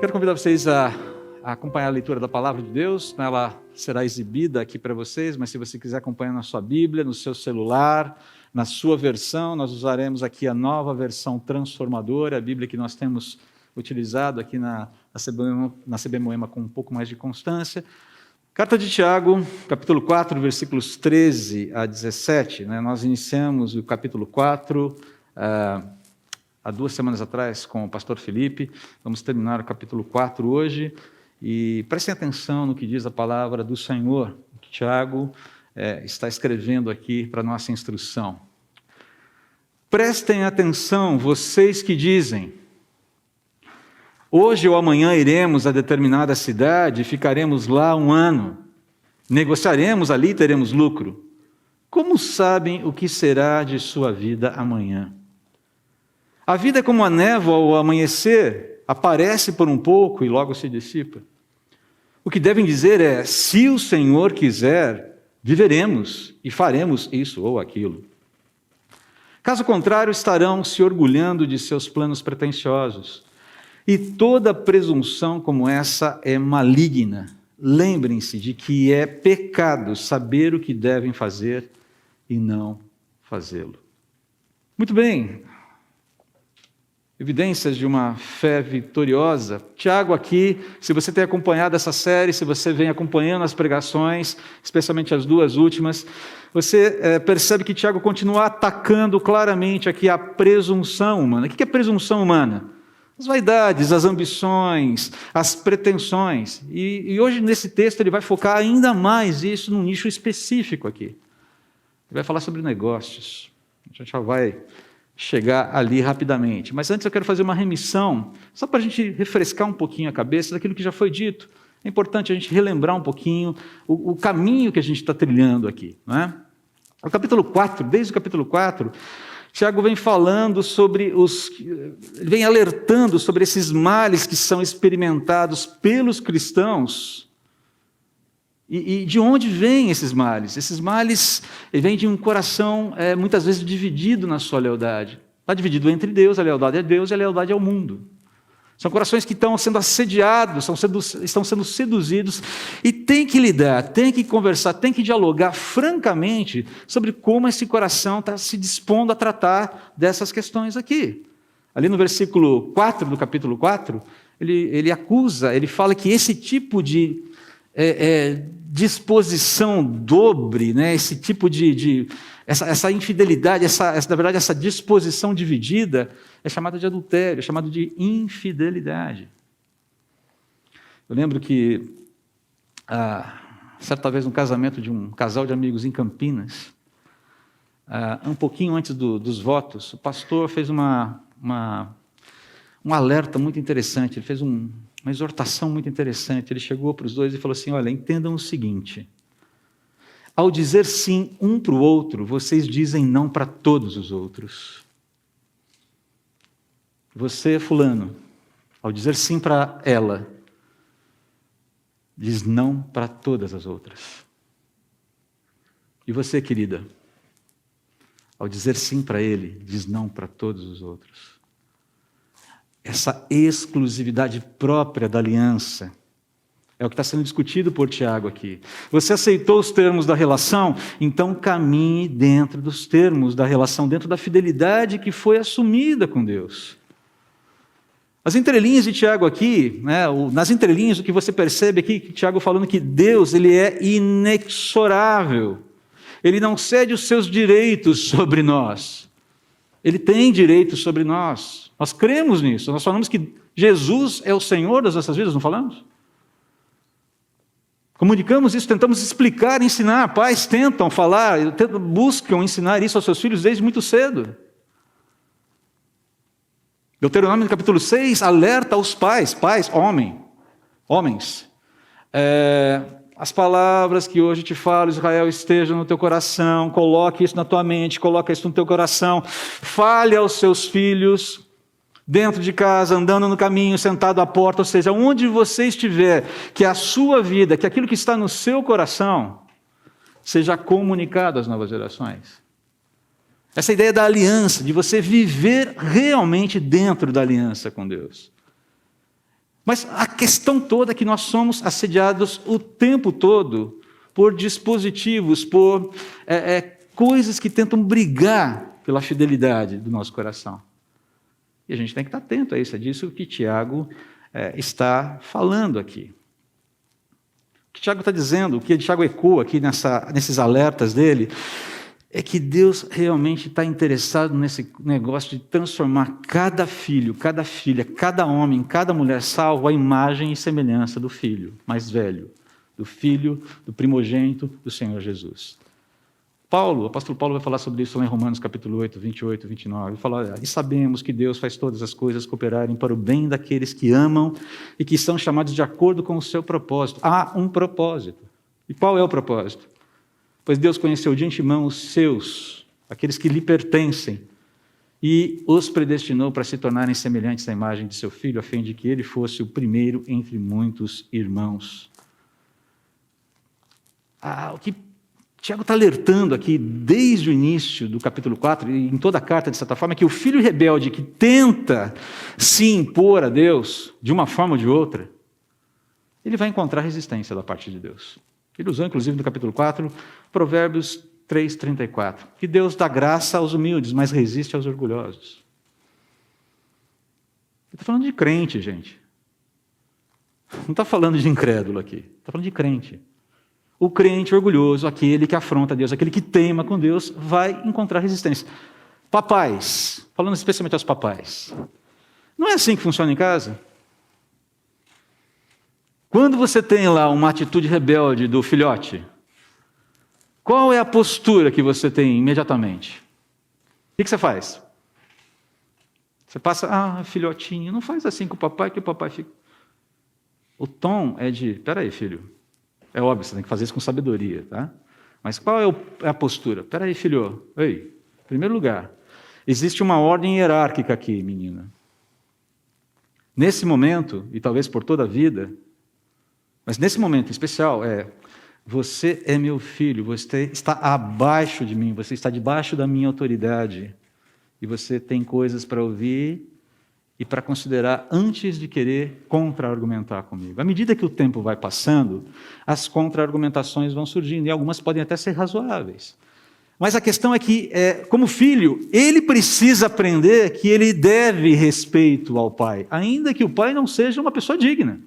Quero convidar vocês a acompanhar a leitura da Palavra de Deus. Ela será exibida aqui para vocês, mas se você quiser acompanhar na sua Bíblia, no seu celular, na sua versão, nós usaremos aqui a nova versão transformadora, a Bíblia que nós temos utilizado aqui na CB Moema com um pouco mais de constância. Carta de Tiago, capítulo 4, versículos 13 a 17. Nós iniciamos o capítulo 4 há 2 semanas atrás com o pastor Felipe. Vamos terminar o capítulo 4 hoje. E prestem atenção no que diz a palavra do Senhor, que Tiago está escrevendo aqui para a nossa instrução. Prestem atenção, vocês que dizem: hoje ou amanhã iremos a determinada cidade e ficaremos lá 1 ano. Negociaremos ali e teremos lucro. Como sabem o que será de sua vida amanhã? A vida é como a névoa ao amanhecer, aparece por um pouco e logo se dissipa. O que devem dizer é: se o Senhor quiser, viveremos e faremos isso ou aquilo. Caso contrário, estarão se orgulhando de seus planos pretensiosos. E toda presunção como essa é maligna. Lembrem-se de que é pecado saber o que devem fazer e não fazê-lo. Muito bem. Evidências de uma fé vitoriosa. Tiago aqui, se você tem acompanhado essa série, se você vem acompanhando as pregações, especialmente as 2 últimas, você percebe que Tiago continua atacando claramente aqui a presunção humana. O que é presunção humana? As vaidades, as ambições, as pretensões. E hoje nesse texto ele vai focar ainda mais isso num nicho específico aqui. Ele vai falar sobre negócios. A gente já vai chegar ali rapidamente. Mas antes eu quero fazer uma remissão, só para a gente refrescar um pouquinho a cabeça daquilo que já foi dito. É importante a gente relembrar um pouquinho o caminho que a gente está trilhando aqui. Não é? O capítulo 4, desde o capítulo 4, Tiago vem falando sobre vem alertando sobre esses males que são experimentados pelos cristãos. E de onde vêm esses males? Esses males vêm de um coração muitas vezes dividido na sua lealdade. Está dividido entre Deus, a lealdade a Deus e a lealdade ao mundo. São corações que estão sendo assediados, estão sendo seduzidos e tem que lidar, tem que conversar, tem que dialogar francamente sobre como esse coração está se dispondo a tratar dessas questões aqui. Ali no versículo 4 do capítulo 4, ele acusa, ele fala que esse tipo de disposição dobre, né, esse tipo essa infidelidade, na verdade, essa disposição dividida é chamada de adultério, é chamada de infidelidade. Eu lembro que, certa vez, no casamento de um casal de amigos em Campinas, um pouquinho antes dos votos, o pastor fez um alerta muito interessante, ele fez uma exortação muito interessante. Ele chegou para os dois e falou assim: olha, entendam o seguinte, ao dizer sim um para o outro, vocês dizem não para todos os outros. Você, fulano, ao dizer sim para ela, diz não para todas as outras. E você, querida, ao dizer sim para ele, diz não para todos os outros. Essa exclusividade própria da aliança é o que está sendo discutido por Tiago aqui. Você aceitou os termos da relação? Então caminhe dentro dos termos da relação, dentro da fidelidade que foi assumida com Deus. As entrelinhas de Tiago aqui, nas entrelinhas o que você percebe aqui, que Tiago falando que Deus ele é inexorável. Ele não cede os seus direitos sobre nós. Ele tem direitos sobre nós. Nós cremos nisso. Nós falamos que Jesus é o Senhor das nossas vidas, não falamos? Comunicamos isso, tentamos explicar, ensinar. Pais tentam falar, buscam ensinar isso aos seus filhos desde muito cedo. Deuteronômio capítulo 6 alerta aos pais, homens. As palavras que hoje te falo, Israel, estejam no teu coração, coloque isso na tua mente, coloque isso no teu coração, fale aos seus filhos, dentro de casa, andando no caminho, sentado à porta, ou seja, onde você estiver, que a sua vida, que aquilo que está no seu coração, seja comunicado às novas gerações. Essa ideia da aliança, de você viver realmente dentro da aliança com Deus. Mas a questão toda é que nós somos assediados o tempo todo por dispositivos, por coisas que tentam brigar pela fidelidade do nosso coração. E a gente tem que estar atento a isso, é disso que Tiago está falando aqui. O que Tiago está dizendo, o que Tiago ecoa aqui nesses alertas dele, é que Deus realmente está interessado nesse negócio de transformar cada filho, cada filha, cada homem, cada mulher salvo à imagem e semelhança do filho mais velho, do filho, do primogênito do Senhor Jesus. O apóstolo Paulo vai falar sobre isso lá em Romanos capítulo 8, 28, 29. Ele fala, e sabemos que Deus faz todas as coisas cooperarem para o bem daqueles que amam e que são chamados de acordo com o seu propósito. Há um propósito. E qual é o propósito? Pois Deus conheceu de antemão os seus, aqueles que lhe pertencem, e os predestinou para se tornarem semelhantes à imagem de seu Filho, a fim de que ele fosse o primeiro entre muitos irmãos. O que Tiago está alertando aqui, desde o início do capítulo 4, e em toda a carta, de certa forma, é que o filho rebelde que tenta se impor a Deus, de uma forma ou de outra, ele vai encontrar resistência da parte de Deus. Ele usou, inclusive, no capítulo 4, Provérbios 3:34, que Deus dá graça aos humildes, mas resiste aos orgulhosos. Ele está falando de crente, gente. Não está falando de incrédulo aqui, está falando de crente. O crente orgulhoso, aquele que afronta Deus, aquele que teima com Deus, vai encontrar resistência. Papais, falando especialmente aos papais, não é assim que funciona em casa? Quando você tem lá uma atitude rebelde do filhote, qual é a postura que você tem imediatamente? O que você faz? Você passa, filhotinho, não faz assim com o papai, que o papai fica... O tom é de, peraí, filho, é óbvio, você tem que fazer isso com sabedoria, tá? Mas qual é a postura? Peraí, filho, ei, em primeiro lugar, existe uma ordem hierárquica aqui, menina. Nesse momento, e talvez por toda a vida, mas nesse momento especial, você é meu filho, você está abaixo de mim, você está debaixo da minha autoridade, e você tem coisas para ouvir e para considerar antes de querer contra-argumentar comigo. À medida que o tempo vai passando, as contra-argumentações vão surgindo, e algumas podem até ser razoáveis. Mas a questão é que, como filho, ele precisa aprender que ele deve respeito ao pai, ainda que o pai não seja uma pessoa digna.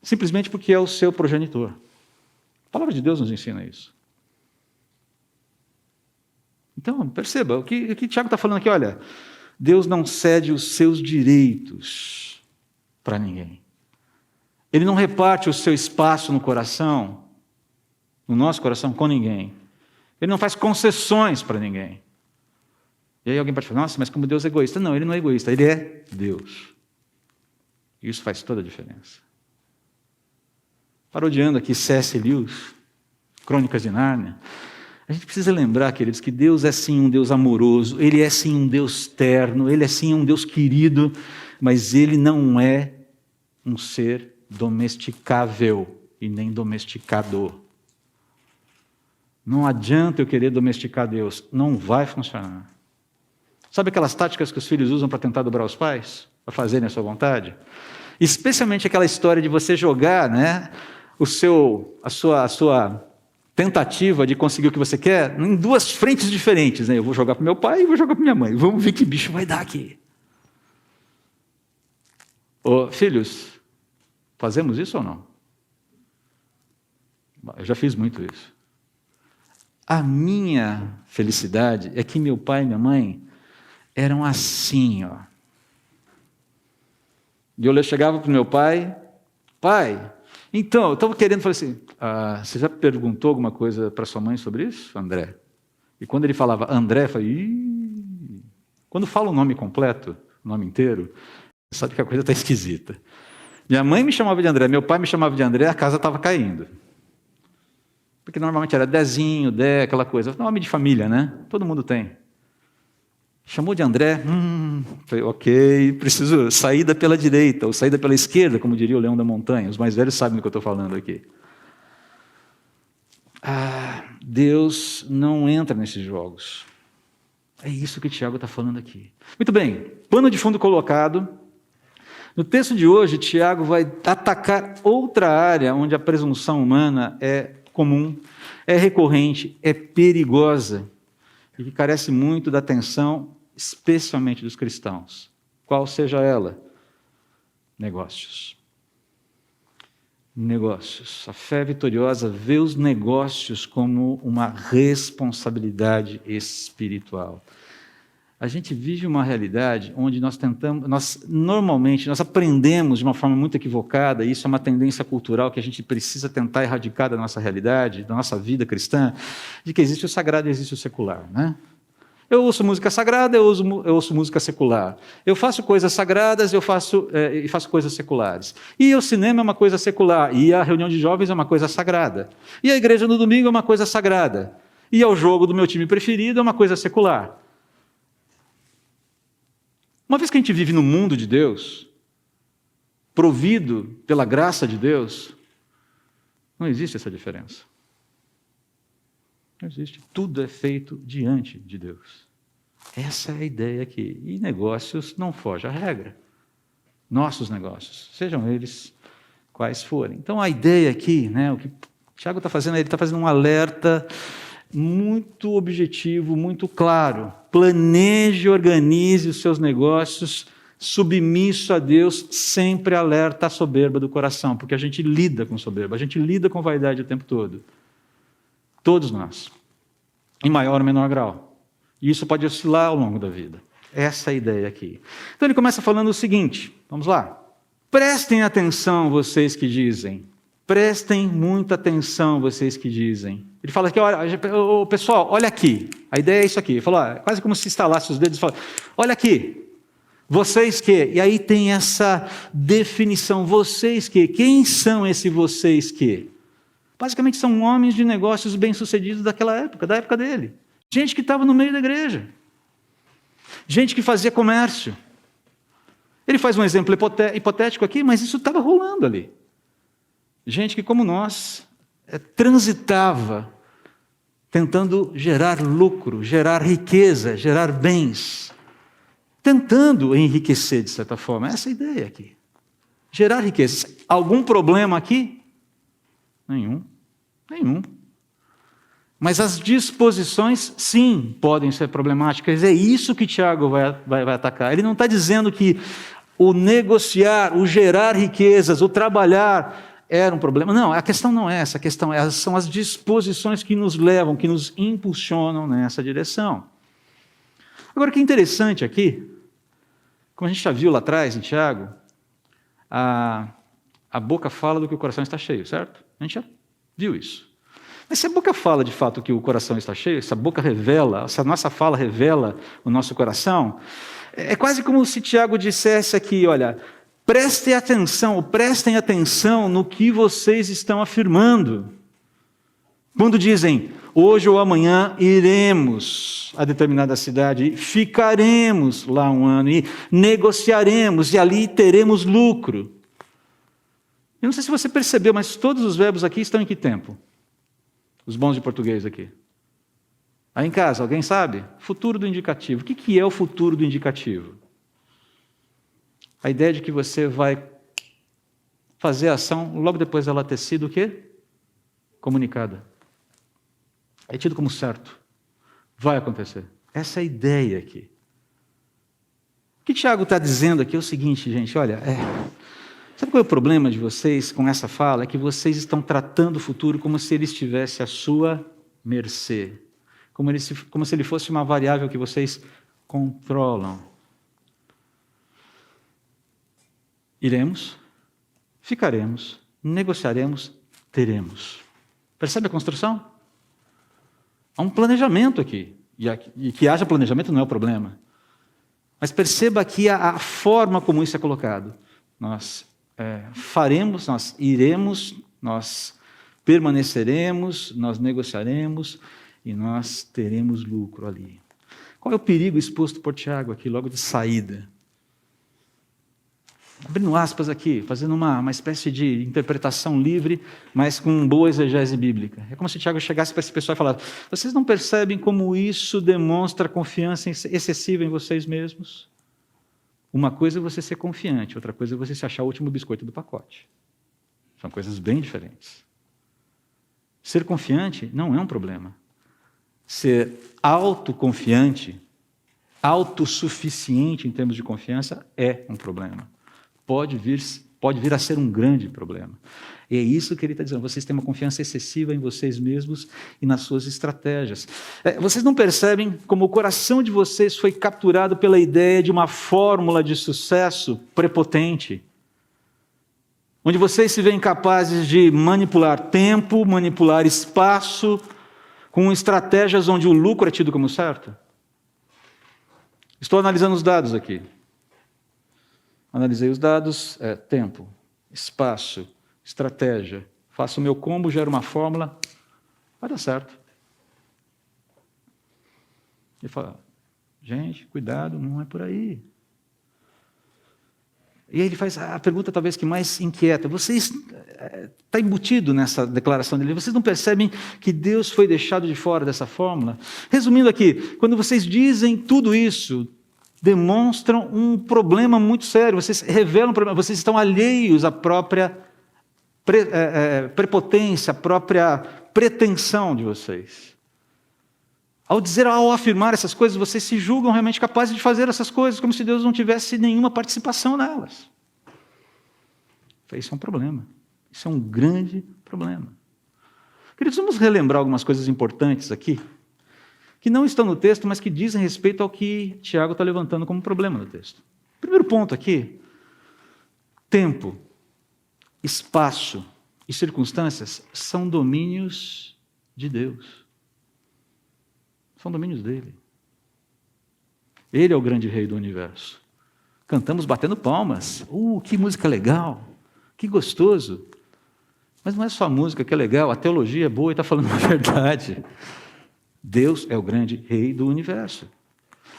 Simplesmente porque é o seu progenitor. A palavra de Deus nos ensina isso. Então, perceba, o que Tiago está falando aqui, olha, Deus não cede os seus direitos para ninguém. Ele não reparte o seu espaço no coração, no nosso coração, com ninguém. Ele não faz concessões para ninguém. E aí alguém pode falar, nossa, mas como Deus é egoísta. Não, ele não é egoísta, ele é Deus. E isso faz toda a diferença. Parodiando aqui C.S. Lewis, Crônicas de Nárnia, a gente precisa lembrar, queridos, que Deus é sim um Deus amoroso, Ele é sim um Deus terno, Ele é sim um Deus querido, mas Ele não é um ser domesticável e nem domesticado. Não adianta eu querer domesticar Deus, não vai funcionar. Sabe aquelas táticas que os filhos usam para tentar dobrar os pais? Para fazerem a sua vontade? Especialmente aquela história de você jogar, né, a sua tentativa de conseguir o que você quer em duas frentes diferentes. Né? Eu vou jogar para meu pai e vou jogar para minha mãe. Vamos ver que bicho vai dar aqui. Filhos, fazemos isso ou não? Eu já fiz muito isso. A minha felicidade é que meu pai e minha mãe eram assim, ó. E eu chegava para o meu pai, então, eu estava querendo, falei assim, você já perguntou alguma coisa para sua mãe sobre isso, André? E quando ele falava André, eu falei, quando fala o nome completo, o nome inteiro, sabe que a coisa está esquisita. Minha mãe me chamava de André, meu pai me chamava de André, a casa estava caindo. Porque normalmente era Dezinho, Dé, aquela coisa, nome de família, né? Todo mundo tem. Chamou de André, falei, ok, preciso saída pela direita, ou saída pela esquerda, como diria o Leão da Montanha. Os mais velhos sabem do que eu estou falando aqui. Deus não entra nesses jogos. É isso que Tiago está falando aqui. Muito bem, pano de fundo colocado, No texto de hoje, Tiago vai atacar outra área onde a presunção humana é comum, é recorrente, é perigosa e que carece muito da atenção, especialmente dos cristãos. Qual seja ela? Negócios. Negócios. A fé vitoriosa vê os negócios como uma responsabilidade espiritual. A gente vive uma realidade onde nós aprendemos de uma forma muito equivocada, e isso é uma tendência cultural que a gente precisa tentar erradicar da nossa realidade, da nossa vida cristã, de que existe o sagrado e existe o secular, né? Eu ouço música sagrada, eu ouço música secular. Eu faço coisas sagradas, eu faço coisas seculares. E o cinema é uma coisa secular, e a reunião de jovens é uma coisa sagrada. E a igreja no domingo é uma coisa sagrada. E o jogo do meu time preferido é uma coisa secular. Uma vez que a gente vive no mundo de Deus, provido pela graça de Deus, não existe essa diferença. Não existe. Tudo é feito diante de Deus. Essa é a ideia aqui. E negócios não foge à regra. Nossos negócios, sejam eles quais forem. Então a ideia aqui, né, o que o Tiago está fazendo, ele está fazendo um alerta muito objetivo, muito claro. Planeje e organize os seus negócios submisso a Deus, sempre alerta à soberba do coração, porque a gente lida com soberba, a gente lida com vaidade o tempo todo. Todos nós, em maior ou menor grau. E isso pode oscilar ao longo da vida. Essa é a ideia aqui. Então ele começa falando o seguinte, vamos lá. Prestem atenção, vocês que dizem. Prestem muita atenção, vocês que dizem. Ele fala aqui, olha, pessoal, olha aqui. A ideia é isso aqui. Ele falou, quase como se estalasse os dedos e fala, olha aqui. Vocês que? E aí tem essa definição, vocês que? Quem são esses vocês que? Basicamente são homens de negócios bem-sucedidos daquela época, da época dele. Gente que estava no meio da igreja. Gente que fazia comércio. Ele faz um exemplo hipotético aqui, mas isso estava rolando ali. Gente que, como nós, transitava tentando gerar lucro, gerar riqueza, gerar bens. Tentando enriquecer, de certa forma. Essa é a ideia aqui. Gerar riqueza. Algum problema aqui? Nenhum. Mas as disposições, sim, podem ser problemáticas. É isso que Tiago vai atacar. Ele não está dizendo que o negociar, o gerar riquezas, o trabalhar era um problema. Não, a questão não é essa. A questão são as disposições que nos levam, que nos impulsionam nessa direção. Agora, o que é interessante aqui, como a gente já viu lá atrás em Tiago, a boca fala do que o coração está cheio, certo? A gente já viu isso. Mas se a boca fala de fato que o coração está cheio, se a boca revela, se a nossa fala revela o nosso coração, é quase como se Tiago dissesse aqui, olha, prestem atenção no que vocês estão afirmando. Quando dizem, hoje ou amanhã iremos a determinada cidade, ficaremos lá um ano e negociaremos e ali teremos lucro. Eu não sei se você percebeu, mas todos os verbos aqui estão em que tempo? Os bons de português aqui. Aí em casa, alguém sabe? Futuro do indicativo. O que é o futuro do indicativo? A ideia de que você vai fazer a ação logo depois dela ter sido o quê? Comunicada. É tido como certo. Vai acontecer. Essa é a ideia aqui. O que Tiago está dizendo aqui é o seguinte, gente, olha, sabe qual é o problema de vocês com essa fala? É que vocês estão tratando o futuro como se ele estivesse à sua mercê. Como se ele fosse uma variável que vocês controlam. Iremos, ficaremos, negociaremos, teremos. Percebe a construção? Há um planejamento aqui. E que haja planejamento não é o problema. Mas perceba aqui a forma como isso é colocado. Nós faremos, nós iremos, nós permaneceremos, nós negociaremos e nós teremos lucro ali. Qual é o perigo exposto por Tiago aqui, logo de saída? Abrindo aspas aqui, fazendo uma espécie de interpretação livre, mas com boa exegese bíblica. É como se Tiago chegasse para esse pessoal e falasse, vocês não percebem como isso demonstra confiança excessiva em vocês mesmos? Uma coisa é você ser confiante, outra coisa é você se achar o último biscoito do pacote. São coisas bem diferentes. Ser confiante não é um problema. Ser autoconfiante, autossuficiente em termos de confiança, é um problema. Pode vir a ser um grande problema. E é isso que ele está dizendo. Vocês têm uma confiança excessiva em vocês mesmos e nas suas estratégias. Vocês não percebem como o coração de vocês foi capturado pela ideia de uma fórmula de sucesso prepotente, onde vocês se veem capazes de manipular tempo, manipular espaço, com estratégias onde o lucro é tido como certo? Estou analisando os dados aqui. Analisei os dados, tempo, espaço, estratégia. Faço o meu combo, gero uma fórmula, vai dar certo. Ele fala, gente, cuidado, não é por aí. E aí ele faz a pergunta talvez que mais inquieta. Está embutido nessa declaração dele, vocês não percebem que Deus foi deixado de fora dessa fórmula? Resumindo aqui, quando vocês dizem tudo isso, demonstram um problema muito sério, vocês revelam um problema, vocês estão alheios à própria prepotência, à própria pretensão de vocês. Ao afirmar essas coisas, vocês se julgam realmente capazes de fazer essas coisas, como se Deus não tivesse nenhuma participação nelas. Isso é um problema. Isso é um grande problema. Queridos, vamos relembrar algumas coisas importantes aqui, que não estão no texto, mas que dizem respeito ao que Tiago está levantando como problema no texto. Primeiro ponto aqui, tempo, espaço e circunstâncias são domínios de Deus. São domínios dele. Ele é o grande rei do universo. Cantamos batendo palmas. Que música legal. Que gostoso. Mas não é só a música que é legal, a teologia é boa e está falando a verdade. Deus é o grande rei do universo.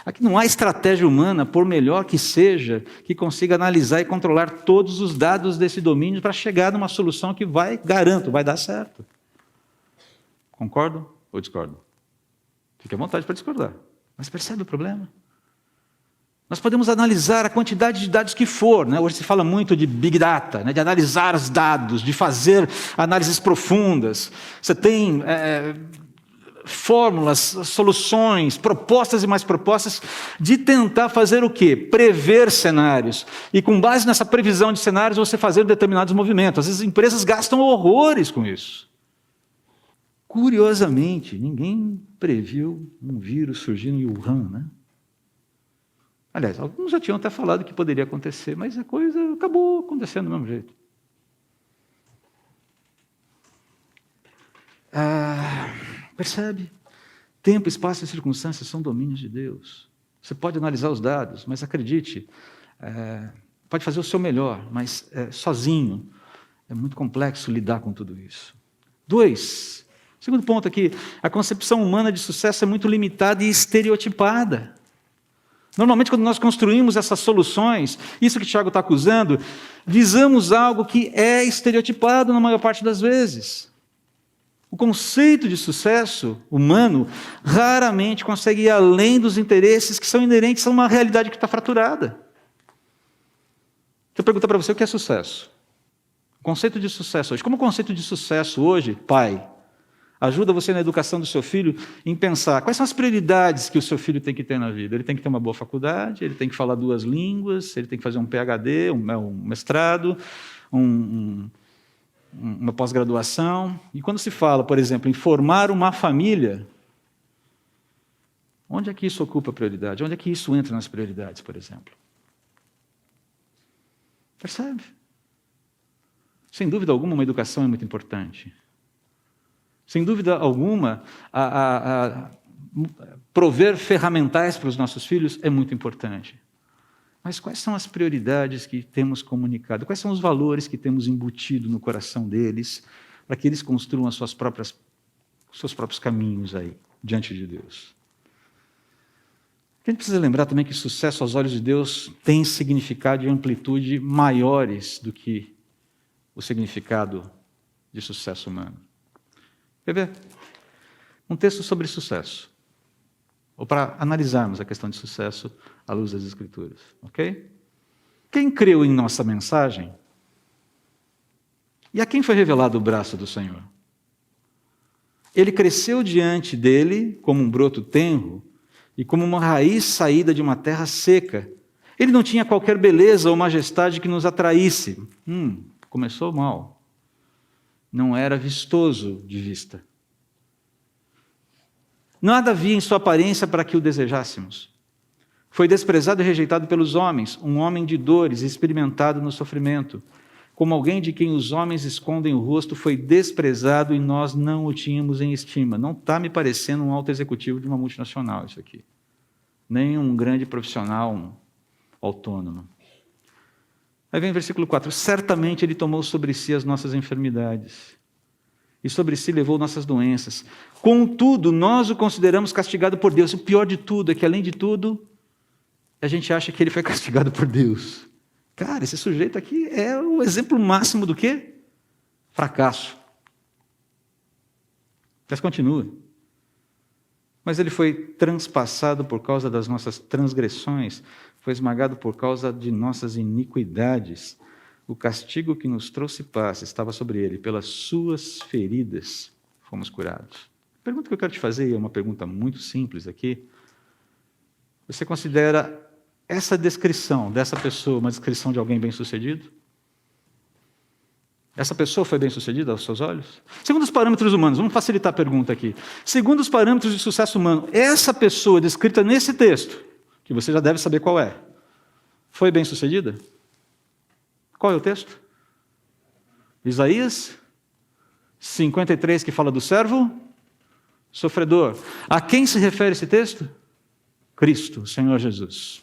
Aqui não há estratégia humana, por melhor que seja, que consiga analisar e controlar todos os dados desse domínio para chegar numa solução que garanto, vai dar certo. Concordam ou discordam? Fique à vontade para discordar. Mas percebe o problema? Nós podemos analisar a quantidade de dados que for. Hoje se fala muito de Big Data, de analisar os dados, de fazer análises profundas. Você tem fórmulas, soluções, propostas e mais propostas de tentar fazer o quê? Prever cenários. E com base nessa previsão de cenários, você fazer determinados movimentos. Às vezes empresas gastam horrores com isso. Curiosamente, ninguém previu um vírus surgindo em Wuhan, né? Aliás, alguns já tinham até falado que poderia acontecer, mas a coisa acabou acontecendo do mesmo jeito. Percebe? Tempo, espaço e circunstâncias são domínios de Deus. Você pode analisar os dados, mas acredite, pode fazer o seu melhor, mas sozinho é muito complexo lidar com tudo isso. 2. Segundo ponto aqui, a concepção humana de sucesso é muito limitada e estereotipada. Normalmente, quando nós construímos essas soluções, isso que Tiago está acusando, visamos algo que é estereotipado na maior parte das vezes. O conceito de sucesso humano raramente consegue ir além dos interesses que são inerentes a uma realidade que está fraturada. Deixa eu perguntar para você o que é sucesso. O conceito de sucesso hoje. Como o conceito de sucesso hoje, pai, ajuda você na educação do seu filho em pensar quais são as prioridades que o seu filho tem que ter na vida. Ele tem que ter uma boa faculdade, ele tem que falar 2 línguas, ele tem que fazer um PhD, um mestrado, uma pós-graduação. E quando se fala, por exemplo, em formar uma família, onde é que isso ocupa prioridade? Onde é que isso entra nas prioridades, por exemplo? Percebe? Sem dúvida alguma, uma educação é muito importante. Sem dúvida alguma, prover ferramentais para os nossos filhos é muito importante. Mas quais são as prioridades que temos comunicado? Quais são os valores que temos embutido no coração deles para que eles construam os seus próprios caminhos aí, diante de Deus? A gente precisa lembrar também que sucesso aos olhos de Deus tem significado e amplitude maiores do que o significado de sucesso humano. Quer ver? Um texto sobre sucesso. Ou para analisarmos a questão de sucesso à luz das Escrituras. Ok? Quem creu em nossa mensagem? E a quem foi revelado o braço do Senhor? Ele cresceu diante dele como um broto tenro e como uma raiz saída de uma terra seca. Ele não tinha qualquer beleza ou majestade que nos atraísse. Começou mal. Não era vistoso de vista. Nada havia em sua aparência para que o desejássemos. Foi desprezado e rejeitado pelos homens, um homem de dores, experimentado no sofrimento. Como alguém de quem os homens escondem o rosto, foi desprezado e nós não o tínhamos em estima. Não está me parecendo um alto executivo de uma multinacional isso aqui. Nem um grande profissional, um autônomo. Aí vem o versículo 4. Certamente ele tomou sobre si as nossas enfermidades e sobre si levou nossas doenças. Contudo, nós o consideramos castigado por Deus. O pior de tudo é que, além de tudo, a gente acha que ele foi castigado por Deus. Cara, esse sujeito aqui é o exemplo máximo do quê? Fracasso. Mas continua. Mas ele foi transpassado por causa das nossas transgressões, foi esmagado por causa de nossas iniquidades. O castigo que nos trouxe paz estava sobre ele, pelas suas feridas fomos curados. A pergunta que eu quero te fazer é uma pergunta muito simples aqui. Você considera essa descrição dessa pessoa uma descrição de alguém bem-sucedido? Essa pessoa foi bem-sucedida aos seus olhos? Segundo os parâmetros humanos, vamos facilitar a pergunta aqui. Segundo os parâmetros de sucesso humano, essa pessoa descrita nesse texto, que você já deve saber qual é, foi bem-sucedida? Qual é o texto? Isaías 53, que fala do servo sofredor. A quem se refere esse texto? Cristo, Senhor Jesus.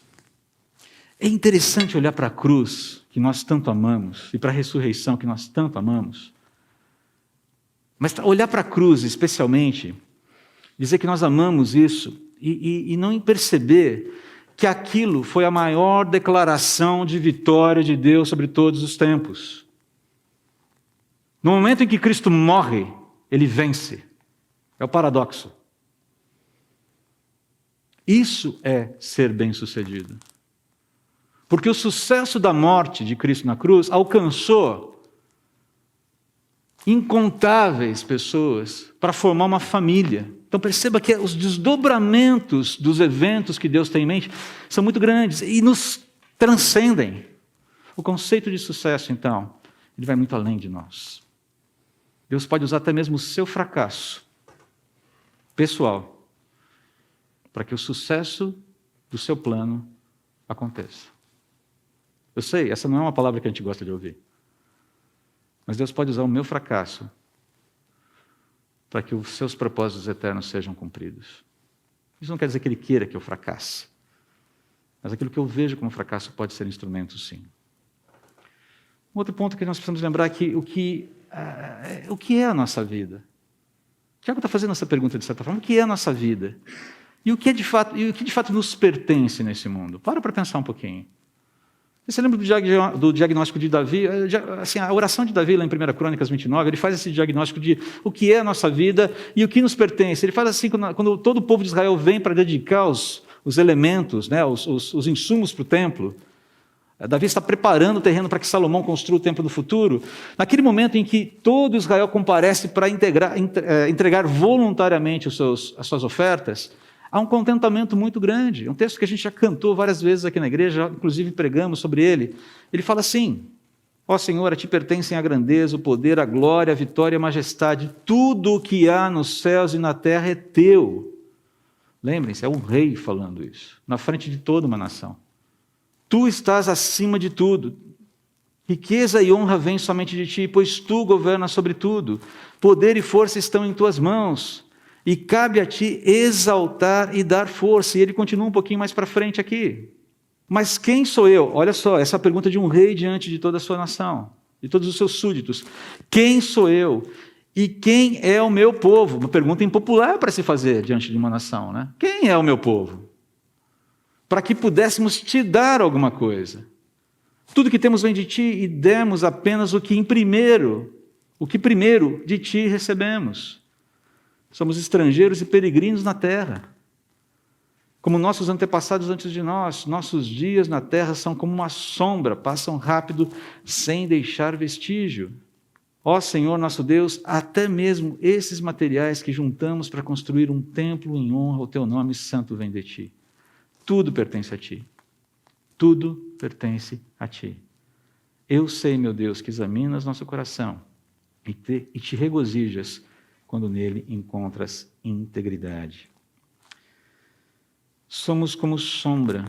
É interessante olhar para a cruz, que nós tanto amamos, e para a ressurreição, que nós tanto amamos. Mas olhar para a cruz, especialmente, dizer que nós amamos isso, e não perceber que aquilo foi a maior declaração de vitória de Deus sobre todos os tempos. No momento em que Cristo morre, ele vence. É o paradoxo. Isso é ser bem-sucedido. Porque o sucesso da morte de Cristo na cruz alcançou incontáveis pessoas para formar uma família. Então perceba que os desdobramentos dos eventos que Deus tem em mente são muito grandes e nos transcendem. O conceito de sucesso, então, ele vai muito além de nós. Deus pode usar até mesmo o seu fracasso pessoal para que o sucesso do seu plano aconteça. Eu sei, essa não é uma palavra que a gente gosta de ouvir. Mas Deus pode usar o meu fracasso para que os seus propósitos eternos sejam cumpridos. Isso não quer dizer que Ele queira que eu fracasse. Mas aquilo que eu vejo como fracasso pode ser instrumento, sim. Um outro ponto que nós precisamos lembrar é que o que é a nossa vida? Tiago está fazendo essa pergunta de certa forma. O que é a nossa vida? E o que de fato nos pertence nesse mundo? Para pensar um pouquinho. Você lembra do diagnóstico de Davi? Assim, a oração de Davi, lá em 1 Crônicas 29, ele faz esse diagnóstico de o que é a nossa vida e o que nos pertence. Ele faz assim, quando todo o povo de Israel vem para dedicar os elementos, né, os insumos para o templo, Davi está preparando o terreno para que Salomão construa o templo do futuro. Naquele momento em que todo Israel comparece para entregar voluntariamente as suas ofertas, há um contentamento muito grande. É um texto que a gente já cantou várias vezes aqui na igreja, inclusive pregamos sobre ele. Ele fala assim: ó Senhor, a ti pertencem a grandeza, o poder, a glória, a vitória e a majestade. Tudo o que há nos céus e na terra é teu. Lembrem-se, é um rei falando isso, na frente de toda uma nação. Tu estás acima de tudo. Riqueza e honra vêm somente de ti, pois tu governas sobre tudo. Poder e força estão em tuas mãos. E cabe a ti exaltar e dar força. E ele continua um pouquinho mais para frente aqui. Mas quem sou eu? Olha só, essa é a pergunta de um rei diante de toda a sua nação, de todos os seus súditos. Quem sou eu? E quem é o meu povo? Uma pergunta impopular para se fazer diante de uma nação, né? Quem é o meu povo? Para que pudéssemos te dar alguma coisa. Tudo que temos vem de ti e demos apenas o que primeiro de ti recebemos. Somos estrangeiros e peregrinos na terra. Como nossos antepassados antes de nós, nossos dias na terra são como uma sombra, passam rápido sem deixar vestígio. Ó Senhor nosso Deus, até mesmo esses materiais que juntamos para construir um templo em honra ao teu nome santo vem de ti. Tudo pertence a ti. Tudo pertence a ti. Eu sei, meu Deus, que examinas nosso coração e te regozijas quando nele encontras integridade. Somos como sombra,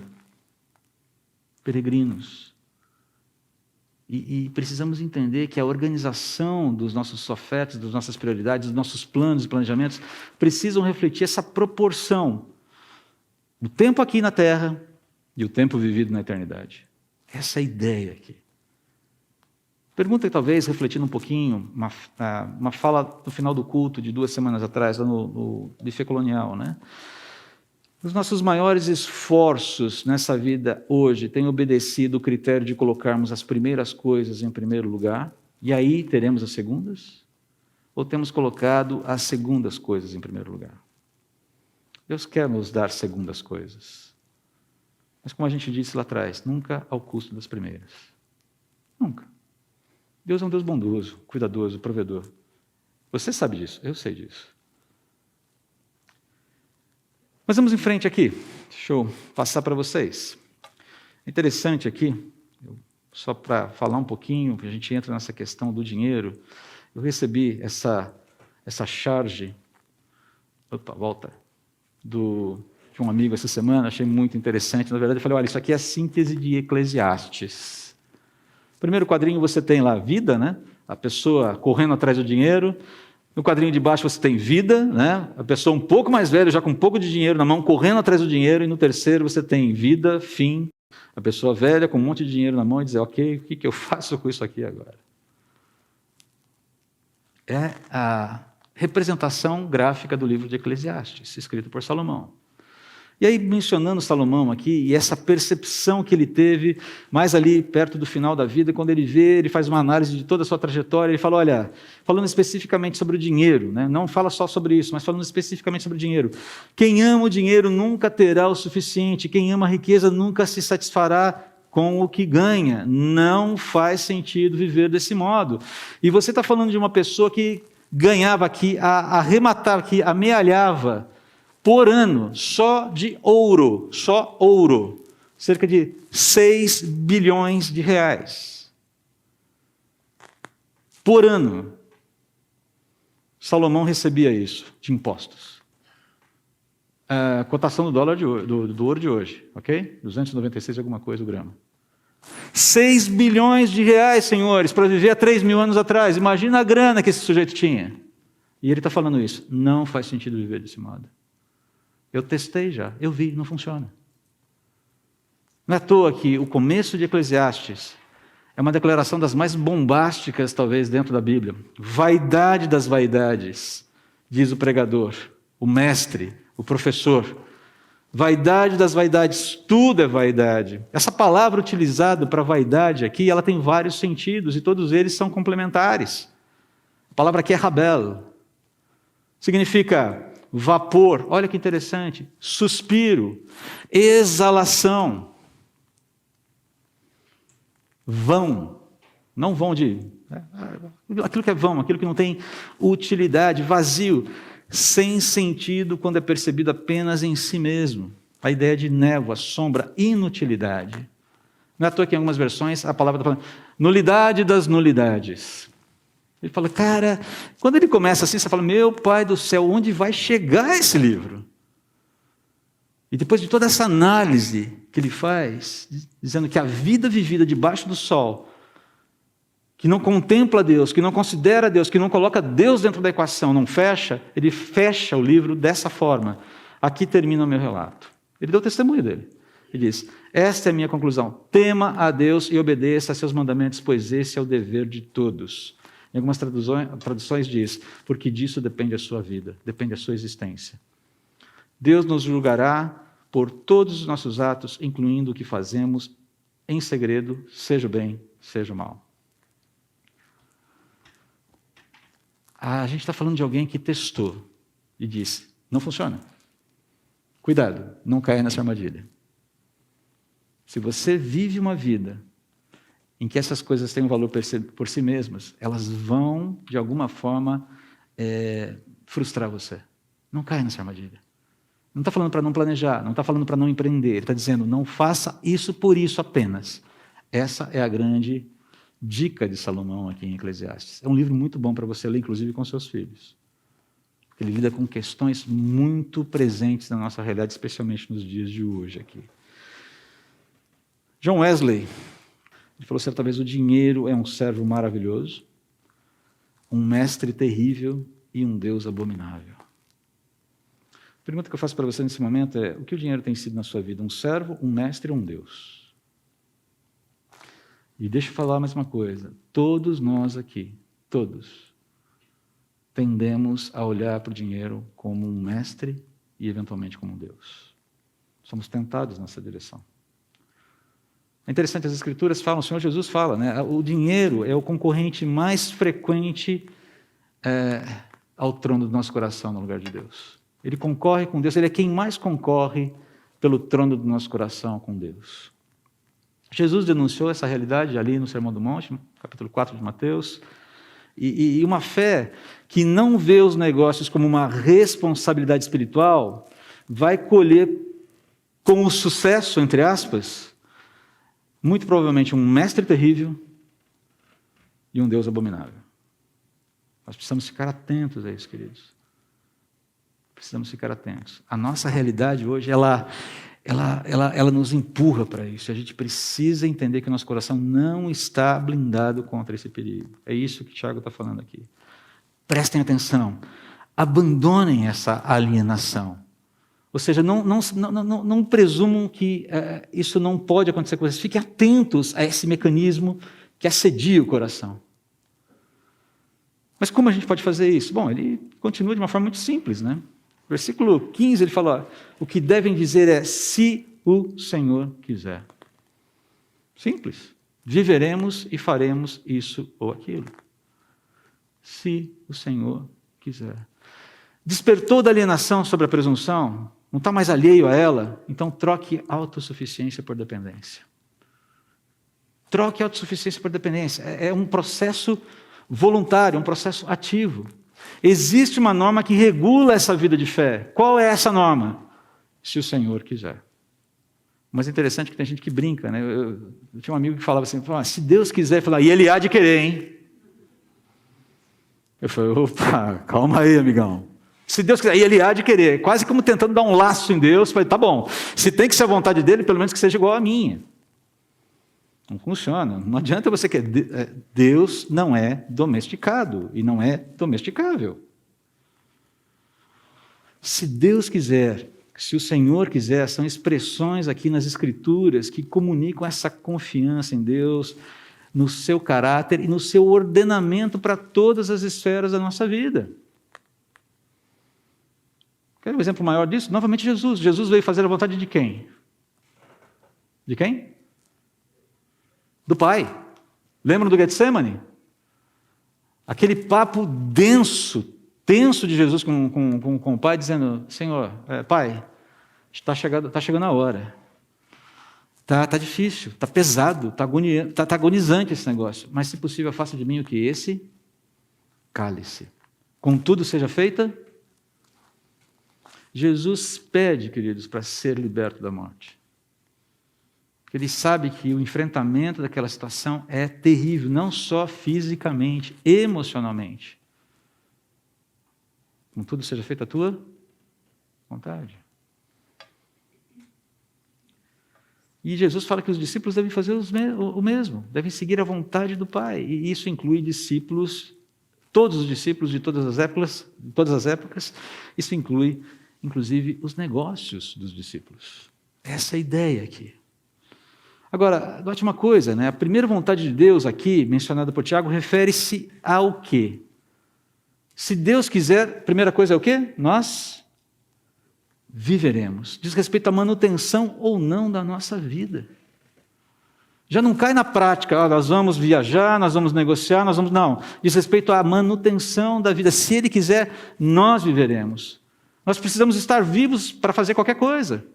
peregrinos. E precisamos entender que a organização dos nossos ofertas, das nossas prioridades, dos nossos planos e planejamentos, precisam refletir essa proporção do tempo aqui na Terra e o tempo vivido na eternidade. Essa é a ideia aqui. Pergunta, talvez, refletindo um pouquinho, uma fala no final do culto de 2 semanas atrás, lá no Buffet Colonial, né? Os nossos maiores esforços nessa vida hoje têm obedecido o critério de colocarmos as primeiras coisas em primeiro lugar, e aí teremos as segundas? Ou temos colocado as segundas coisas em primeiro lugar? Deus quer nos dar segundas coisas. Mas como a gente disse lá atrás, nunca ao custo das primeiras. Nunca. Deus é um Deus bondoso, cuidadoso, provedor. Você sabe disso, eu sei disso. Mas vamos em frente aqui. Deixa eu passar para vocês. Interessante aqui, só para falar um pouquinho, que a gente entra nessa questão do dinheiro. Eu recebi essa charge, de um amigo essa semana, achei muito interessante. Na verdade, eu falei, olha, isso aqui é a síntese de Eclesiastes. Primeiro quadrinho você tem lá vida, né? A pessoa correndo atrás do dinheiro. No quadrinho de baixo você tem vida, né? A pessoa um pouco mais velha, já com um pouco de dinheiro na mão, correndo atrás do dinheiro. E no terceiro você tem vida, fim. A pessoa velha com um monte de dinheiro na mão e dizer, ok, o que eu faço com isso aqui agora? É a representação gráfica do livro de Eclesiastes, escrito por Salomão. E aí, mencionando Salomão aqui, e essa percepção que ele teve, mais ali perto do final da vida, quando ele vê, ele faz uma análise de toda a sua trajetória, ele fala, olha, falando especificamente sobre o dinheiro, né? Não fala só sobre isso, mas falando especificamente sobre o dinheiro. Quem ama o dinheiro nunca terá o suficiente, quem ama a riqueza nunca se satisfará com o que ganha. Não faz sentido viver desse modo. E você está falando de uma pessoa que ganhava aqui, arrematava aqui, amealhava, por ano, só ouro, cerca de 6 bilhões de reais. Por ano, Salomão recebia isso de impostos. A cotação do dólar do ouro de hoje, ok? 296 alguma coisa o grama. 6 bilhões de reais, senhores, para viver há 3 mil anos atrás. Imagina a grana que esse sujeito tinha. E ele está falando isso. Não faz sentido viver desse modo. Eu testei já, eu vi, não funciona. Não é à toa que o começo de Eclesiastes é uma declaração das mais bombásticas, talvez, dentro da Bíblia. Vaidade das vaidades, diz o pregador, o mestre, o professor. Vaidade das vaidades, tudo é vaidade. Essa palavra utilizada para vaidade aqui, ela tem vários sentidos e todos eles são complementares. A palavra aqui é rabel. Significa vapor, olha que interessante, suspiro, exalação, vão, não vão aquilo que é vão, aquilo que não tem utilidade, vazio, sem sentido quando é percebido apenas em si mesmo. A ideia de névoa, sombra, inutilidade. Não é à toa que em algumas versões a palavra está falando nulidade das nulidades. Ele fala, cara, quando ele começa assim, você fala, meu pai do céu, onde vai chegar esse livro? E depois de toda essa análise que ele faz, dizendo que a vida vivida debaixo do sol, que não contempla Deus, que não considera Deus, que não coloca Deus dentro da equação, não fecha, ele fecha o livro dessa forma. Aqui termina o meu relato. Ele deu testemunho dele. Ele diz, esta é a minha conclusão, tema a Deus e obedeça a seus mandamentos, pois esse é o dever de todos. Em algumas traduções diz, porque disso depende a sua vida, depende a sua existência. Deus nos julgará por todos os nossos atos, incluindo o que fazemos em segredo, seja o bem, seja o mal. A gente está falando de alguém que testou e disse, não funciona. Cuidado, não caia nessa armadilha. Se você vive uma vida em que essas coisas têm um valor por si mesmas, elas vão, de alguma forma, frustrar você. Não caia nessa armadilha. Não está falando para não planejar, não está falando para não empreender, ele está dizendo, não faça isso por isso apenas. Essa é a grande dica de Salomão aqui em Eclesiastes. É um livro muito bom para você ler, inclusive com seus filhos. Ele lida com questões muito presentes na nossa realidade, especialmente nos dias de hoje aqui. John Wesley, ele falou certa vez, o dinheiro é um servo maravilhoso, um mestre terrível e um Deus abominável. A pergunta que eu faço para você nesse momento é, o que o dinheiro tem sido na sua vida? Um servo, um mestre ou um Deus? E deixa eu falar mais uma coisa, todos nós aqui, todos, tendemos a olhar para o dinheiro como um mestre e, eventualmente, como um Deus. Somos tentados nessa direção. É interessante, as Escrituras falam, o Senhor Jesus fala, né? O dinheiro é o concorrente mais frequente ao trono do nosso coração no lugar de Deus. Ele concorre com Deus, ele é quem mais concorre pelo trono do nosso coração com Deus. Jesus denunciou essa realidade ali no Sermão do Monte, capítulo 4 de Mateus, e uma fé que não vê os negócios como uma responsabilidade espiritual, vai colher como sucesso, entre aspas, muito provavelmente um mestre terrível e um Deus abominável. Nós precisamos ficar atentos a isso, queridos. Precisamos ficar atentos. A nossa realidade hoje, ela nos empurra para isso. A gente precisa entender que o nosso coração não está blindado contra esse perigo. É isso que Tiago está falando aqui. Prestem atenção. Abandonem essa alienação. Ou seja, não presumam que isso não pode acontecer com vocês. Fiquem atentos a esse mecanismo que assedia o coração. Mas como a gente pode fazer isso? Bom, ele continua de uma forma muito simples, né? Versículo 15, ele fala, o que devem dizer é, se o Senhor quiser. Simples. Viveremos e faremos isso ou aquilo. Se o Senhor quiser. Despertou da alienação sobre a presunção? Não está mais alheio a ela? Então troque autossuficiência por dependência. Troque autossuficiência por dependência. É um processo voluntário, um processo ativo. Existe uma norma que regula essa vida de fé. Qual é essa norma? Se o Senhor quiser. Mas é interessante que tem gente que brinca, né? Eu tinha um amigo que falava assim, se Deus quiser, e ele há de querer, hein? Eu falei, opa, calma aí, amigão. Se Deus quiser, e ele há de querer. Quase como tentando dar um laço em Deus. Eu falei, tá bom, se tem que ser a vontade dele, pelo menos que seja igual à minha. Não funciona. Não adianta você querer. Deus não é domesticado e não é domesticável. Se Deus quiser, se o Senhor quiser, são expressões aqui nas Escrituras que comunicam essa confiança em Deus, no seu caráter e no seu ordenamento para todas as esferas da nossa vida. Quer um exemplo maior disso? Novamente Jesus. Jesus veio fazer a vontade de quem? De quem? Do Pai. Lembram do Getsemane? Aquele papo denso, tenso de Jesus com o Pai, dizendo, Senhor, Pai, está chegando a hora. Está difícil, está pesado, está agonizante esse negócio. Mas, se possível, faça de mim o que? Esse cálice. Contudo, seja feita. Jesus pede, queridos, para ser liberto da morte. Ele sabe que o enfrentamento daquela situação é terrível, não só fisicamente, emocionalmente. Contudo, seja feita a tua vontade. E Jesus fala que os discípulos devem fazer o mesmo, devem seguir a vontade do Pai. E isso inclui discípulos, todos os discípulos de todas as épocas, isso inclui, inclusive, os negócios dos discípulos. Essa é a ideia aqui. Agora, note uma coisa, né? A primeira vontade de Deus aqui, mencionada por Tiago, refere-se ao quê? Se Deus quiser, a primeira coisa é o quê? Nós viveremos. Diz respeito à manutenção ou não da nossa vida. Já não cai na prática, nós vamos viajar, nós vamos negociar, não. Diz respeito à manutenção da vida. Se Ele quiser, nós viveremos. Nós precisamos estar vivos para fazer qualquer coisa.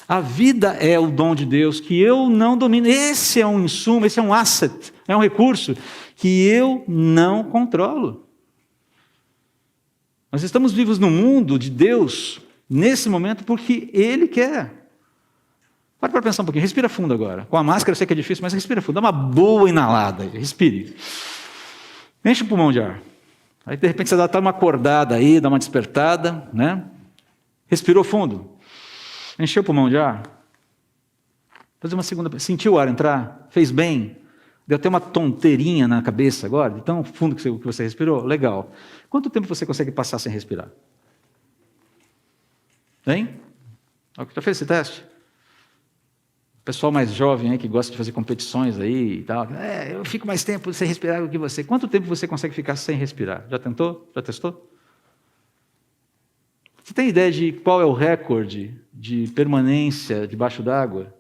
A vida é o dom de Deus que eu não domino. Esse é um insumo, esse é um asset, é um recurso que eu não controlo. Nós estamos vivos no mundo de Deus, nesse momento, porque Ele quer. Para pensar um pouquinho, respira fundo agora. Com a máscara eu sei que é difícil, mas respira fundo. Dá uma boa inalada, respire. Enche o pulmão de ar. Aí de repente você dá uma acordada aí, dá uma despertada, né? Respirou fundo. Encheu o pulmão de ar. Fazer uma segunda. Sentiu o ar entrar? Fez bem? Deu até uma tonteirinha na cabeça agora, de tão fundo que você respirou? Legal. Quanto tempo você consegue passar sem respirar? Hein? Já fez esse teste? Pessoal mais jovem aí que gosta de fazer competições aí e tal. Eu fico mais tempo sem respirar do que você. Quanto tempo você consegue ficar sem respirar? Já tentou? Já testou? Você tem ideia de qual é o recorde de permanência debaixo d'água?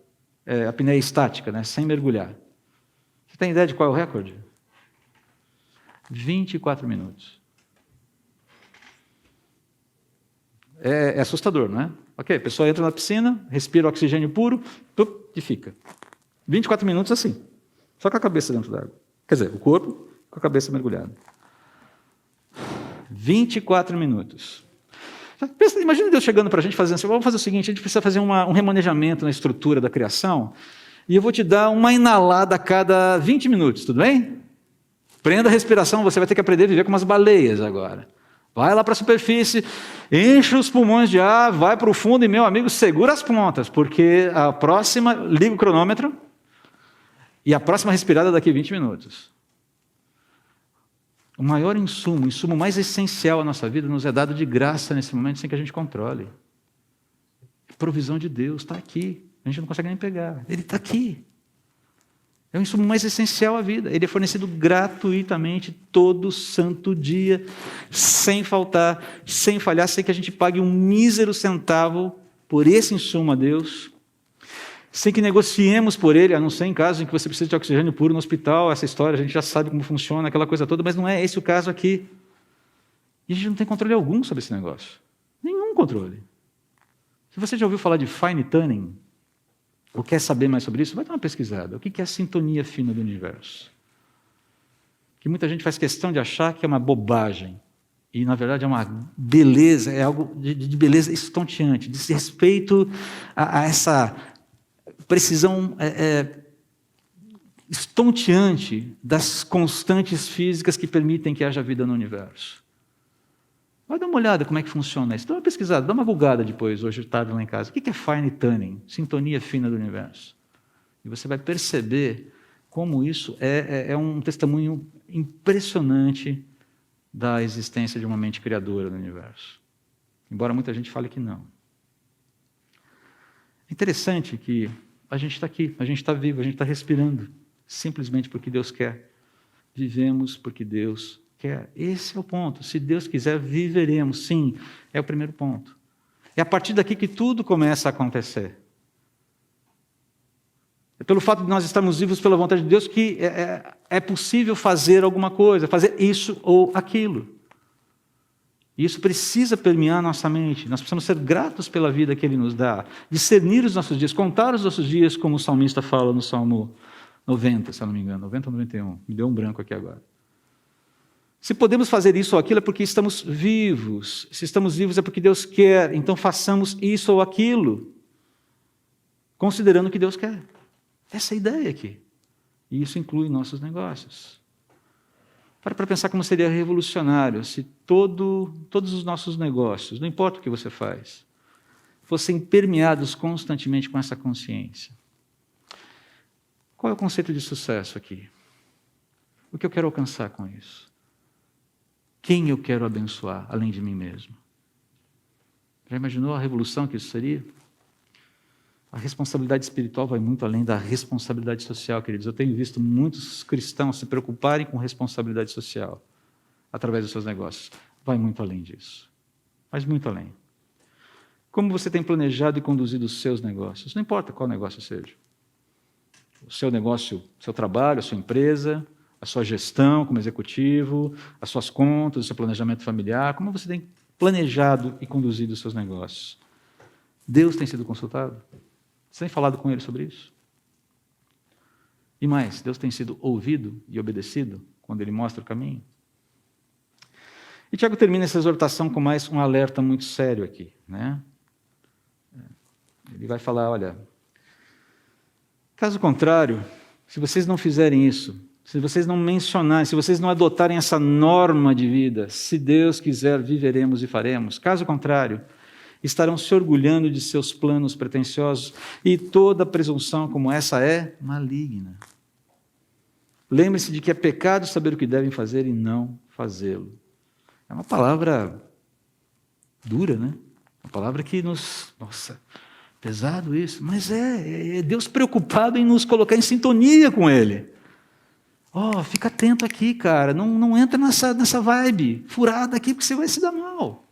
É a apneia estática, né? Sem mergulhar. Você tem ideia de qual é o recorde? 24 minutos. É assustador, não é? Ok, a pessoa entra na piscina, respira oxigênio puro, e fica. 24 minutos assim, só com a cabeça dentro d'água. Quer dizer, o corpo com a cabeça mergulhada. 24 minutos. Imagina Deus chegando para a gente fazendo assim, vamos fazer o seguinte, a gente precisa fazer um remanejamento na estrutura da criação, e eu vou te dar uma inalada a cada 20 minutos, tudo bem? Prenda a respiração, você vai ter que aprender a viver como as baleias agora. Vai lá para a superfície, enche os pulmões de ar, vai para o fundo e, meu amigo, segura as pontas, porque a próxima, liga o cronômetro, e a próxima respirada daqui a 20 minutos. O maior insumo, o insumo mais essencial à nossa vida, nos é dado de graça nesse momento, sem que a gente controle. A provisão de Deus está aqui, a gente não consegue nem pegar, Ele está aqui. É o insumo mais essencial à vida. Ele é fornecido gratuitamente todo santo dia, sem faltar, sem falhar, sem que a gente pague um mísero centavo por esse insumo a Deus, sem que negociemos por ele, a não ser em caso em que você precise de oxigênio puro no hospital. Essa história a gente já sabe como funciona, aquela coisa toda, mas não é esse o caso aqui. E a gente não tem controle algum sobre esse negócio. Nenhum controle. Se você já ouviu falar de fine tuning, ou quer saber mais sobre isso, vai dar uma pesquisada. O que é a sintonia fina do universo? Que muita gente faz questão de achar que é uma bobagem. E, na verdade, é uma beleza, é algo de beleza estonteante, diz respeito a essa precisão estonteante das constantes físicas que permitem que haja vida no universo. Vai dar uma olhada como é que funciona isso. Dá uma pesquisada, dá uma bugada depois, hoje tarde lá em casa. O que é fine tuning? Sintonia fina do universo. E você vai perceber como isso é um testemunho impressionante da existência de uma mente criadora no universo. Embora muita gente fale que não. É interessante que a gente está aqui, a gente está vivo, a gente está respirando, simplesmente porque Deus quer. Vivemos porque Deus quer. Esse é o ponto. Se Deus quiser, viveremos. Sim, é o primeiro ponto. É a partir daqui que tudo começa a acontecer. É pelo fato de nós estarmos vivos pela vontade de Deus que é possível fazer alguma coisa, fazer isso ou aquilo. E isso precisa permear a nossa mente. Nós precisamos ser gratos pela vida que Ele nos dá, discernir os nossos dias, contar os nossos dias, como o salmista fala no Salmo 90, se eu não me engano, 90 ou 91. Me deu um branco aqui agora. Se podemos fazer isso ou aquilo é porque estamos vivos. Se estamos vivos é porque Deus quer. Então façamos isso ou aquilo, considerando o que Deus quer. Essa é a ideia aqui. E isso inclui nossos negócios. Para pensar como seria revolucionário se todos os nossos negócios, não importa o que você faz, fossem permeados constantemente com essa consciência. Qual é o conceito de sucesso aqui? O que eu quero alcançar com isso? Quem eu quero abençoar, além de mim mesmo? Já imaginou a revolução que isso seria? A responsabilidade espiritual vai muito além da responsabilidade social, queridos. Eu tenho visto muitos cristãos se preocuparem com responsabilidade social através dos seus negócios. Vai muito além disso. Mas muito além. Como você tem planejado e conduzido os seus negócios? Não importa qual negócio seja. O seu negócio, o seu trabalho, a sua empresa, a sua gestão como executivo, as suas contas, o seu planejamento familiar. Como você tem planejado e conduzido os seus negócios? Deus tem sido consultado? Você tem falado com Ele sobre isso? E mais, Deus tem sido ouvido e obedecido quando Ele mostra o caminho? E Tiago termina essa exortação com mais um alerta muito sério aqui, né? Ele vai falar, olha, caso contrário, se vocês não fizerem isso, se vocês não mencionarem, se vocês não adotarem essa norma de vida, se Deus quiser, viveremos e faremos. Caso contrário, estarão se orgulhando de seus planos pretensiosos e toda presunção como essa é maligna. Lembre-se de que é pecado saber o que devem fazer e não fazê-lo. É uma palavra dura, né? Uma palavra que nos... Nossa, pesado isso. Mas é Deus preocupado em nos colocar em sintonia com Ele. Fica atento aqui, cara. Não entra nessa vibe furada aqui, porque você vai se dar mal.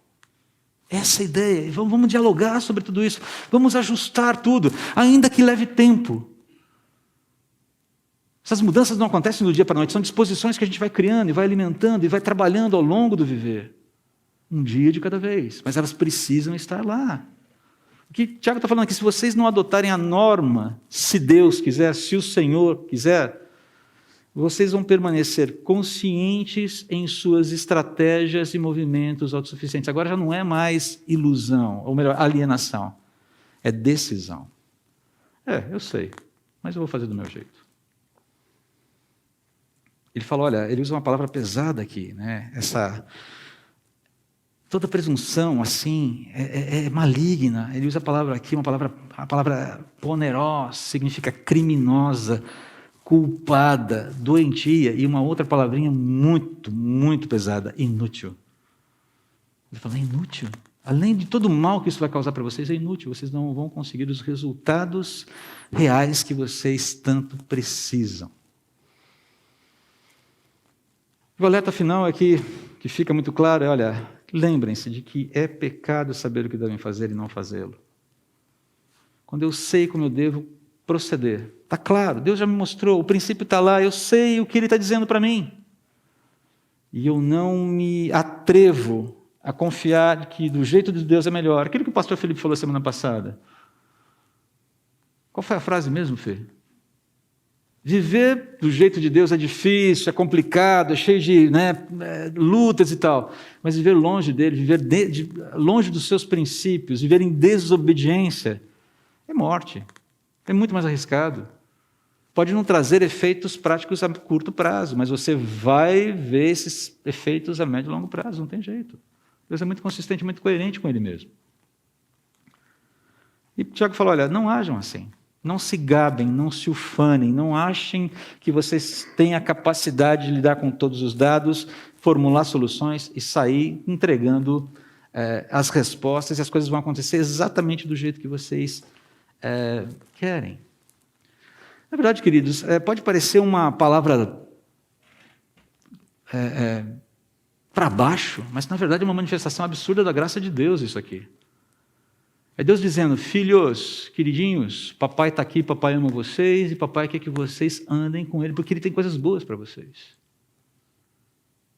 Essa é a ideia. Vamos dialogar sobre tudo isso. Vamos ajustar tudo, ainda que leve tempo. Essas mudanças não acontecem do dia para a noite, são disposições que a gente vai criando e vai alimentando e vai trabalhando ao longo do viver. Um dia de cada vez, mas elas precisam estar lá. O que Tiago está falando aqui, se vocês não adotarem a norma, se Deus quiser, se o Senhor quiser, vocês vão permanecer conscientes em suas estratégias e movimentos autossuficientes. Agora já não é mais ilusão, ou melhor, alienação, é decisão. Eu sei, mas eu vou fazer do meu jeito. Ele fala, olha, ele usa uma palavra pesada aqui, né? Toda presunção, assim, é maligna. Ele usa a palavra aqui, a palavra poneros, significa criminosa, culpada, doentia, e uma outra palavrinha muito, muito pesada, inútil. Ele fala, é inútil. Além de todo o mal que isso vai causar para vocês, é inútil. Vocês não vão conseguir os resultados reais que vocês tanto precisam. O alerta final aqui, que fica muito claro, é, olha, lembrem-se de que é pecado saber o que devem fazer e não fazê-lo. Quando eu sei como eu devo proceder, está claro, Deus já me mostrou, o princípio está lá, eu sei o que Ele está dizendo para mim. E eu não me atrevo a confiar que do jeito de Deus é melhor. Aquilo que o pastor Felipe falou semana passada. Qual foi a frase mesmo, Fê? Viver do jeito de Deus é difícil, é complicado, é cheio de lutas e tal. Mas viver longe dele, viver longe dos seus princípios, viver em desobediência, é morte. É muito mais arriscado. Pode não trazer efeitos práticos a curto prazo, mas você vai ver esses efeitos a médio e longo prazo, não tem jeito. Deus é muito consistente, muito coerente com Ele mesmo. E Tiago falou, olha, não ajam assim. Não se gabem, não se ufanem, não achem que vocês têm a capacidade de lidar com todos os dados, formular soluções e sair entregando as respostas, e as coisas vão acontecer exatamente do jeito que vocês querem. Na verdade, queridos, pode parecer uma palavra para baixo, mas na verdade é uma manifestação absurda da graça de Deus isso aqui. É Deus dizendo, filhos, queridinhos, papai está aqui, papai ama vocês, e papai quer que vocês andem com Ele, porque Ele tem coisas boas para vocês.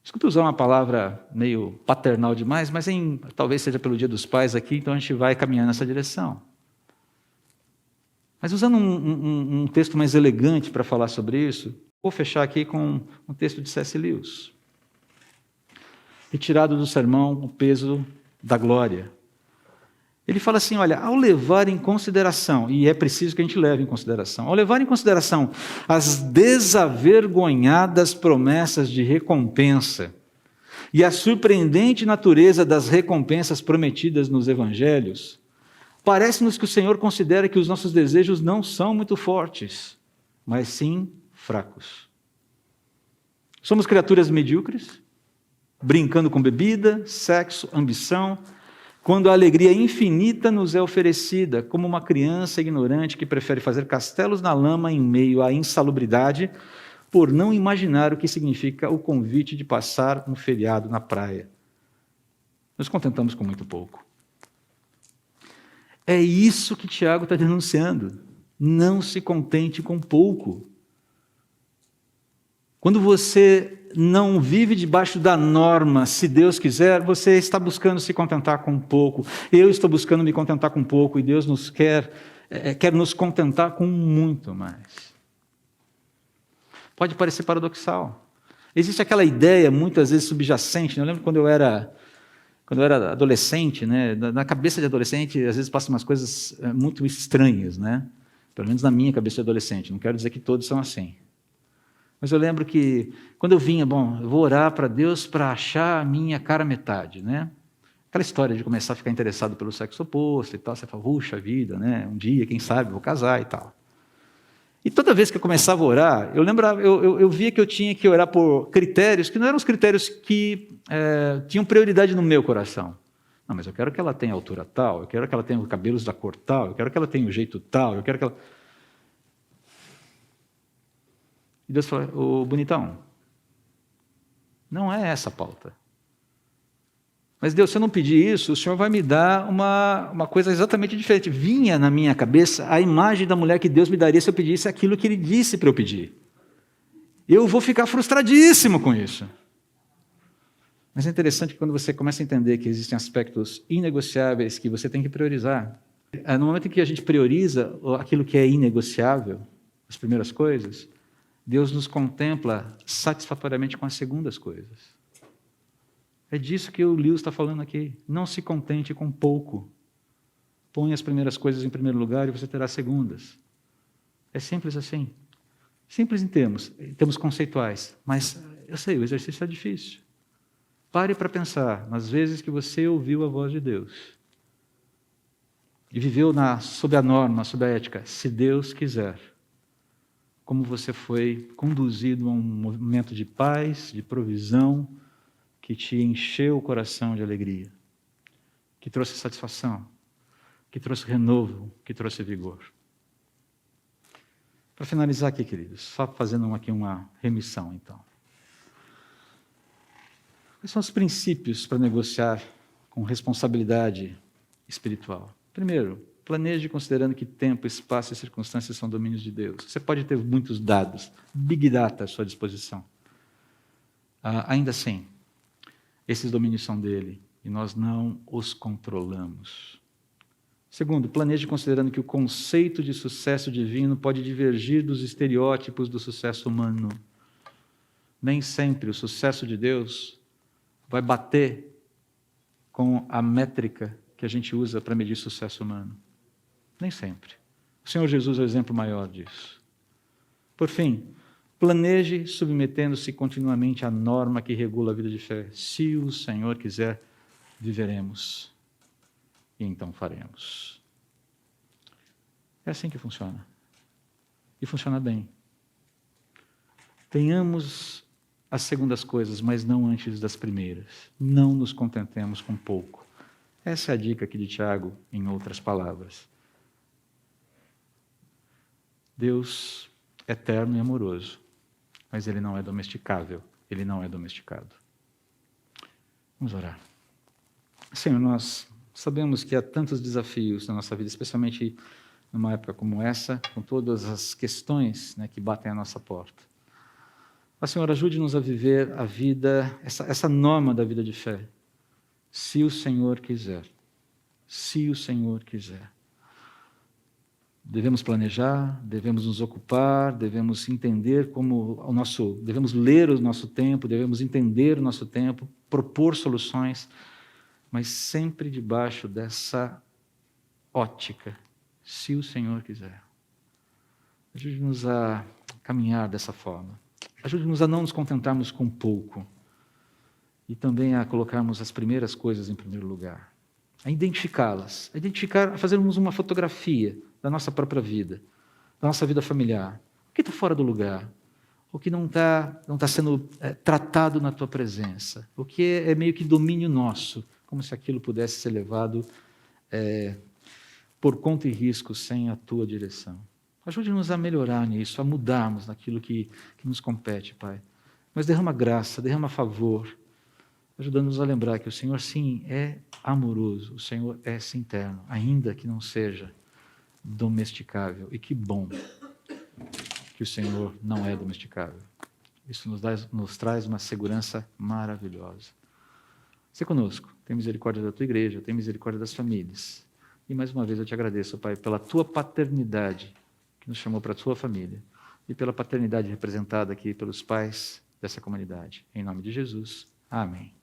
Desculpe usar uma palavra meio paternal demais, mas talvez seja pelo Dia dos Pais aqui, então a gente vai caminhar nessa direção. Mas usando um texto mais elegante para falar sobre isso, vou fechar aqui com um texto de C.S. Lewis. Retirado do sermão O Peso da Glória. Ele fala assim, olha, ao levar em consideração, e é preciso que a gente leve em consideração, ao levar em consideração as desavergonhadas promessas de recompensa e a surpreendente natureza das recompensas prometidas nos evangelhos, parece-nos que o Senhor considera que os nossos desejos não são muito fortes, mas sim fracos. Somos criaturas medíocres, brincando com bebida, sexo, ambição, quando a alegria infinita nos é oferecida, como uma criança ignorante que prefere fazer castelos na lama em meio à insalubridade, por não imaginar o que significa o convite de passar um feriado na praia. Nos contentamos com muito pouco. É isso que Tiago está denunciando. Não se contente com pouco. Quando você não vive debaixo da norma, se Deus quiser, você está buscando se contentar com pouco. Eu estou buscando me contentar com pouco e Deus nos quer nos contentar com muito mais. Pode parecer paradoxal. Existe aquela ideia, muitas vezes subjacente, né? Eu lembro quando eu era adolescente, né? Na cabeça de adolescente, às vezes passam umas coisas muito estranhas, né? Pelo menos na minha cabeça de adolescente. Não quero dizer que todos são assim. Mas eu lembro que, quando eu vinha, eu vou orar para Deus para achar a minha cara metade, né? Aquela história de começar a ficar interessado pelo sexo oposto e tal, você fala, puxa vida, né? Um dia, quem sabe, vou casar e tal. E toda vez que eu começava a orar, eu via que eu tinha que orar por critérios que não eram os critérios que tinham prioridade no meu coração. Não, mas eu quero que ela tenha altura tal, eu quero que ela tenha os cabelos da cor tal, eu quero que ela tenha o jeito tal, eu quero que ela... E Deus fala, ô bonitão, não é essa a pauta. Mas Deus, se eu não pedir isso, o Senhor vai me dar uma coisa exatamente diferente. Vinha na minha cabeça a imagem da mulher que Deus me daria se eu pedisse aquilo que Ele disse para eu pedir. Eu vou ficar frustradíssimo com isso. Mas é interessante que quando você começa a entender que existem aspectos inegociáveis que você tem que priorizar, no momento em que a gente prioriza aquilo que é inegociável, as primeiras coisas, Deus nos contempla satisfatoriamente com as segundas coisas. É disso que o Lewis está falando aqui. Não se contente com pouco. Põe as primeiras coisas em primeiro lugar e você terá as segundas. É simples assim. Simples em termos conceituais. Mas, eu sei, o exercício é difícil. Pare para pensar nas vezes que você ouviu a voz de Deus e viveu sob a norma, sob a ética, se Deus quiser. Como você foi conduzido a um momento de paz, de provisão, que te encheu o coração de alegria, que trouxe satisfação, que trouxe renovo, que trouxe vigor. Para finalizar aqui, queridos, só fazendo aqui uma remissão, então. Quais são os princípios para negociar com responsabilidade espiritual? Primeiro, planeje considerando que tempo, espaço e circunstâncias são domínios de Deus. Você pode ter muitos dados, big data à sua disposição. Ainda assim, esses domínios são dele e nós não os controlamos. Segundo, planeje considerando que o conceito de sucesso divino pode divergir dos estereótipos do sucesso humano. Nem sempre o sucesso de Deus vai bater com a métrica que a gente usa para medir sucesso humano. Nem sempre. O Senhor Jesus é o exemplo maior disso. Por fim, planeje submetendo-se continuamente à norma que regula a vida de fé. Se o Senhor quiser, viveremos. E então faremos. É assim que funciona. E funciona bem. Tenhamos as segundas coisas, mas não antes das primeiras. Não nos contentemos com pouco. Essa é a dica aqui de Tiago, em outras palavras. Deus é eterno e amoroso, mas Ele não é domesticável, Ele não é domesticado. Vamos orar. Senhor, nós sabemos que há tantos desafios na nossa vida, especialmente numa época como essa, com todas as questões, né, que batem à nossa porta. Mas, Senhor, ajude-nos a viver a vida, essa norma da vida de fé. Se o Senhor quiser. Se o Senhor quiser. Devemos planejar, devemos nos ocupar, devemos entender devemos ler o nosso tempo, devemos entender o nosso tempo, propor soluções, mas sempre debaixo dessa ótica, se o Senhor quiser. Ajude-nos a caminhar dessa forma. Ajude-nos a não nos contentarmos com pouco e também a colocarmos as primeiras coisas em primeiro lugar, a identificá-las, a fazermos uma fotografia da nossa própria vida, da nossa vida familiar. O que está fora do lugar? O que não está sendo tratado na tua presença? O que é meio que domínio nosso, como se aquilo pudesse ser levado por conta e risco sem a tua direção. Ajude-nos a melhorar nisso, a mudarmos naquilo que nos compete, Pai. Mas derrama graça, derrama favor, ajudando-nos a lembrar que o Senhor, sim, é amoroso, o Senhor é sim eterno, ainda que não seja domesticável. E que bom que o Senhor não é domesticável. Isso nos traz uma segurança maravilhosa. Se conosco, tem misericórdia da tua igreja, tem misericórdia das famílias. E mais uma vez eu te agradeço, Pai, pela tua paternidade, que nos chamou para a tua família, e pela paternidade representada aqui pelos pais dessa comunidade. Em nome de Jesus. Amém.